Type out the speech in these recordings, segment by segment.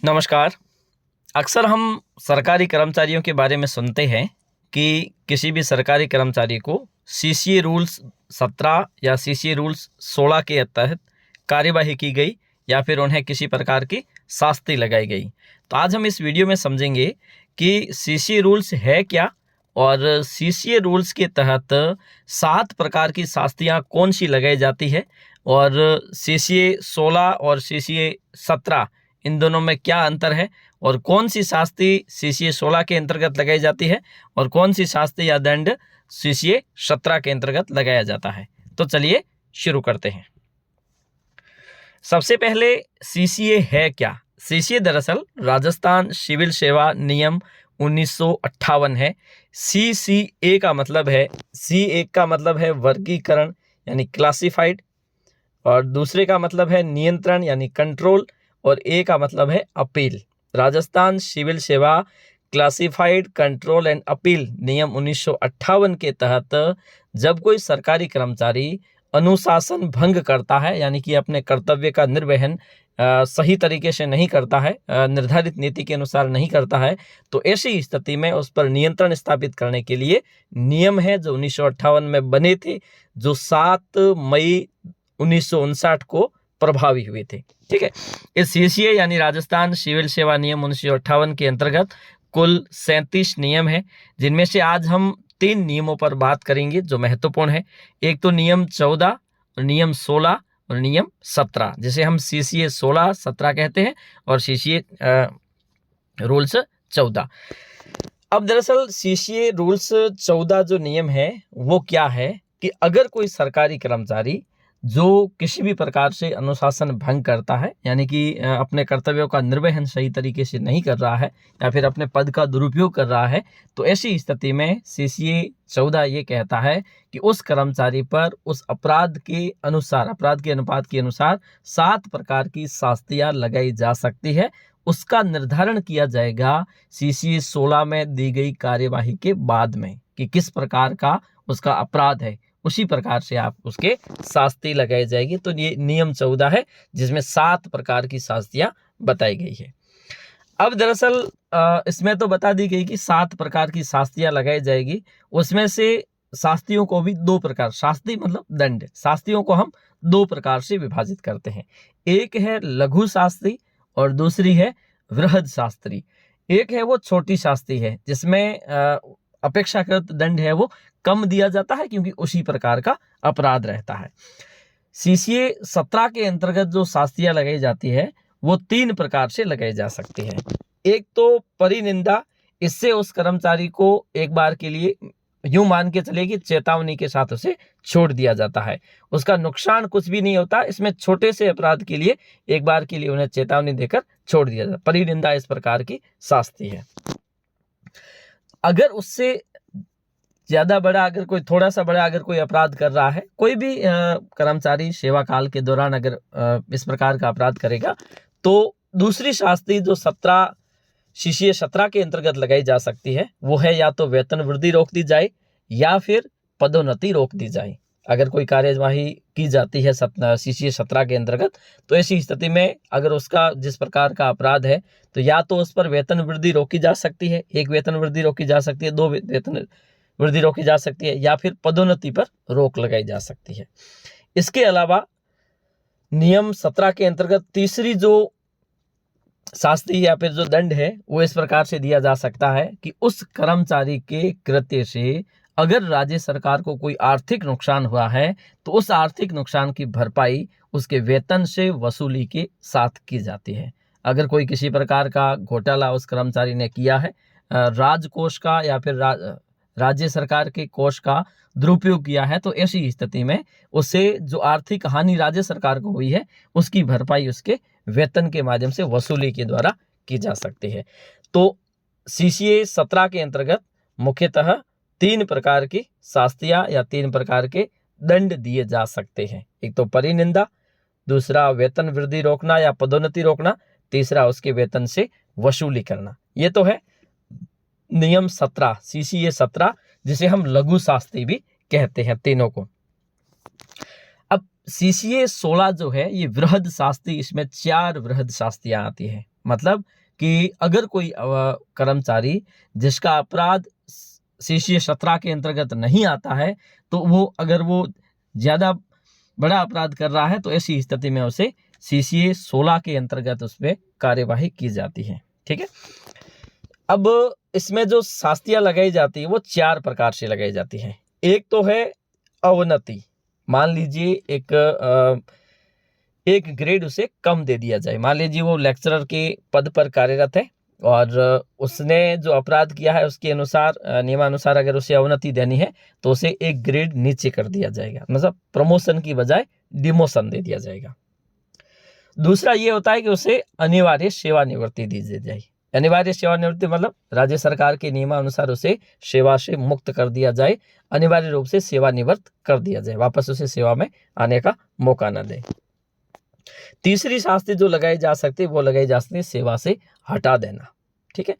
नमस्कार। अक्सर हम सरकारी कर्मचारियों के बारे में सुनते हैं कि किसी भी सरकारी कर्मचारी को सीसीए रूल्स 17 या सीसीए रूल्स 16 के तहत कार्यवाही की गई या फिर उन्हें किसी प्रकार की शास्ति लगाई गई। तो आज हम इस वीडियो में समझेंगे कि सीसीए रूल्स है क्या और सीसीए रूल्स के तहत 7 प्रकार की शास्तियाँ कौन सी लगाई जाती है और सीसीए 16 और सीसीए 17 इन दोनों में क्या अंतर है और कौन सी शास्ति सीसीए 16 के अंतर्गत लगाई जाती है और कौन सी शास्ति या दंड सीसीए 17 के अंतर्गत लगाया जाता है। तो चलिए शुरू करते हैं। सबसे पहले सीसीए है क्या। सीसीए दरअसल राजस्थान सिविल सेवा नियम 1958 है। सीसीए का मतलब है, C1 का मतलब है वर्गीकरण यानी क्लासिफाइड, और दूसरे का मतलब है नियंत्रण यानी कंट्रोल, और ए का मतलब है अपील। राजस्थान सिविल सेवा क्लासिफाइड कंट्रोल एंड अपील नियम 1958 के तहत जब कोई सरकारी कर्मचारी अनुशासन भंग करता है यानी कि अपने कर्तव्य का निर्वहन सही तरीके से नहीं करता है, निर्धारित नीति के अनुसार नहीं करता है, तो ऐसी स्थिति में उस पर नियंत्रण स्थापित करने के लिए नियम है जो 1958 में बने थे, जो 7 मई 1959 को प्रभावी हुए थे। ठीक है। इस सीसीए यानी राजस्थान सिविल सेवा नियम 1958 के अंतर्गत कुल 37 नियम हैं, जिनमें से आज हम 3 नियमों पर बात करेंगे जो महत्वपूर्ण है। एक तो नियम 14, नियम 16 और नियम 17, जिसे हम सीसीए 16, 17 कहते हैं और सीसीए रूल्स 14। अब दरअसल सीसीए रूल्स 14 जो नियम है वो क्या है कि अगर कोई सरकारी कर्मचारी जो किसी भी प्रकार से अनुशासन भंग करता है यानी कि अपने कर्तव्यों का निर्वहन सही तरीके से नहीं कर रहा है या फिर अपने पद का दुरुपयोग कर रहा है, तो ऐसी स्थिति में सीसीए 14 ये कहता है कि उस कर्मचारी पर उस अपराध के अनुसार, अपराध के अनुपात के अनुसार 7 प्रकार की शास्तियां लगाई जा सकती है। उसका निर्धारण किया जाएगा सीसीए 16 में दी गई कार्यवाही के बाद में कि किस प्रकार का उसका अपराध है, उसी प्रकार से आप उसके शास्ति लगाई जाएगी। तो ये नियम 14 है जिसमें 7 प्रकार की शास्तियां बताई गई है। अब दरअसल इसमें तो बता दी गई कि 7 प्रकार की शास्तियां लगाई जाएगी, उसमें से शास्तियों को भी 2 प्रकार, शास्ति मतलब दंड, शास्तियों को हम 2 प्रकार से विभाजित करते हैं। एक है लघु शास्त्री और दूसरी है वृहद शास्त्री। एक है वो छोटी शास्ति है जिसमें अपेक्षाकृत दंड है वो कम दिया जाता है क्योंकि उसी प्रकार का अपराध रहता है। सीसीए 17 के अंतर्गत जो शास्तियां लगाई जाती है वो 3 प्रकार से लगाई जा सकती है। एक तो परिनिंदा, इससे उस कर्मचारी को एक बार के लिए यूं मान के चले कि चेतावनी के साथ उसे छोड़ दिया जाता है, उसका नुकसान कुछ भी नहीं होता। इसमें छोटे से अपराध के लिए एक बार के लिए उन्हें चेतावनी देकर छोड़ दिया जाता है। परिनिंदा इस प्रकार की शास्ति है। अगर उससे ज्यादा बड़ा, अगर कोई थोड़ा सा बड़ा अगर कोई अपराध कर रहा है, कोई भी कर्मचारी सेवा काल के दौरान अगर इस प्रकार का अपराध करेगा, तो दूसरी शास्ति जो 17 सीसीए 17 के अंतर्गत लगाई जा सकती है वो है या तो वेतन वृद्धि रोक दी जाए या फिर पदोन्नति रोक दी जाए। अगर कोई कार्यवाही की जाती है सीसीए 17 के अंतर्गत, तो ऐसी स्थिति में अगर उसका जिस प्रकार का अपराध है तो या तो उस पर वेतन वृद्धि रोकी जा सकती है, 1 वेतन वृद्धि रोकी जा सकती है, 2 वेतन वृद्धि रोकी जा सकती है, या फिर पदोन्नति पर रोक लगाई जा सकती है। इसके अलावा नियम 17 के अंतर्गत तीसरी जो शास्ति या फिर जो दंड है वो इस प्रकार से दिया जा सकता है कि उस कर्मचारी के कृत्य से अगर राज्य सरकार को कोई आर्थिक नुकसान हुआ है तो उस आर्थिक नुकसान की भरपाई उसके वेतन से वसूली के साथ की जाती है। अगर कोई किसी प्रकार का घोटाला उस कर्मचारी ने किया है, राजकोष का या फिर राज्य सरकार के कोष का दुरुपयोग किया है, तो ऐसी स्थिति में उसे जो आर्थिक हानि राज्य सरकार को हुई है उसकी भरपाई उसके वेतन के माध्यम से वसूली के द्वारा की जा सकती है। तो सीसीए 17 के अंतर्गत मुख्यतः 3 प्रकार की शास्तियां या 3 प्रकार के दंड दिए जा सकते हैं। एक तो परिनिंदा, दूसरा वेतन वृद्धि रोकना या पदोन्नति रोकना, तीसरा उसके वेतन से वसूली करना। ये तो है नियम 17, सीसीए 17, जिसे हम लघु शास्ति भी कहते हैं तीनों को। अब सीसीए 16 जो है ये वृहद शास्ति, इसमें 4 वृहद शास्तियां आती है। मतलब कि अगर कोई कर्मचारी जिसका अपराध CCA 17 के अंतर्गत नहीं आता है, तो वो अगर वो ज़्यादा बड़ा अपराध कर रहा है तो ऐसी स्थिति में उसे CCA 16 के अंतर्गत उस पर कार्यवाही की जाती है। ठीक है। अब इसमें जो शास्तियाँ लगाई जाती है वो 4 प्रकार से लगाई जाती है। एक तो है अवनति। मान लीजिए एक ग्रेड उसे कम दे दिया जाए। मान लीजिए वो लेक्चरर के पद पर कार्यरत है और उसने जो अपराध किया है उसके अनुसार नियमानुसार अगर उसे अवनति देनी है तो उसे एक ग्रेड नीचे कर दिया जाएगा, मतलब प्रमोशन की बजाय डिमोशन दे दिया जाएगा। दूसरा ये होता है कि उसे अनिवार्य सेवानिवृत्ति दी जाए। अनिवार्य सेवानिवृत्ति मतलब राज्य सरकार के नियमानुसार उसे सेवा से मुक्त कर दिया जाए, अनिवार्य रूप से सेवानिवृत्त कर दिया जाए, वापस उसे सेवा में आने का मौका न दे। तीसरी शास्ति जो लगाई जा सकती है वो लगाई जा सकती है सेवा से हटा देना। ठीक है।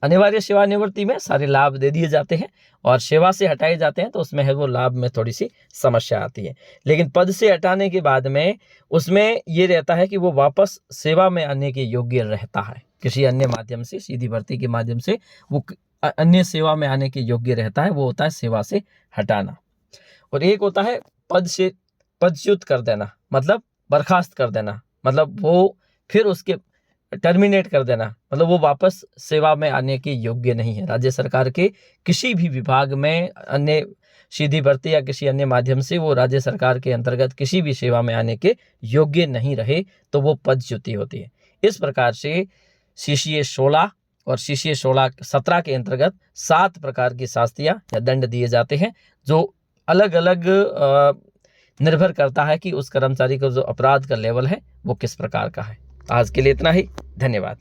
अनिवार्य सेवानिवृत्ति में सारे लाभ दे दिए जाते हैं और सेवा से हटाए जाते हैं तो उसमें है वो लाभ में थोड़ी सी समस्या आती है। लेकिन पद से हटाने के बाद में उसमें ये रहता है कि वो वापस सेवा में आने के योग्य रहता है, किसी अन्य माध्यम से, सीधी भर्ती के माध्यम से वो अन्य सेवा में आने के योग्य रहता है। वो होता है सेवा से हटाना। और एक होता है पदच्युत कर देना, मतलब बर्खास्त कर देना, मतलब वो फिर उसके टर्मिनेट कर देना, मतलब वो वापस सेवा में आने के योग्य नहीं है। राज्य सरकार के किसी भी विभाग में अन्य सीधी भर्ती या किसी अन्य माध्यम से वो राज्य सरकार के अंतर्गत किसी भी सेवा में आने के योग्य नहीं रहे तो वो पदच्युति होती है। इस प्रकार से CCA 16 और CCA 17 के अंतर्गत 7 प्रकार की शास्तियाँ या दंड दिए जाते हैं, जो अलग अलग निर्भर करता है कि उस कर्मचारी का जो अपराध का लेवल है वो किस प्रकार का है। आज के लिए इतना ही। धन्यवाद।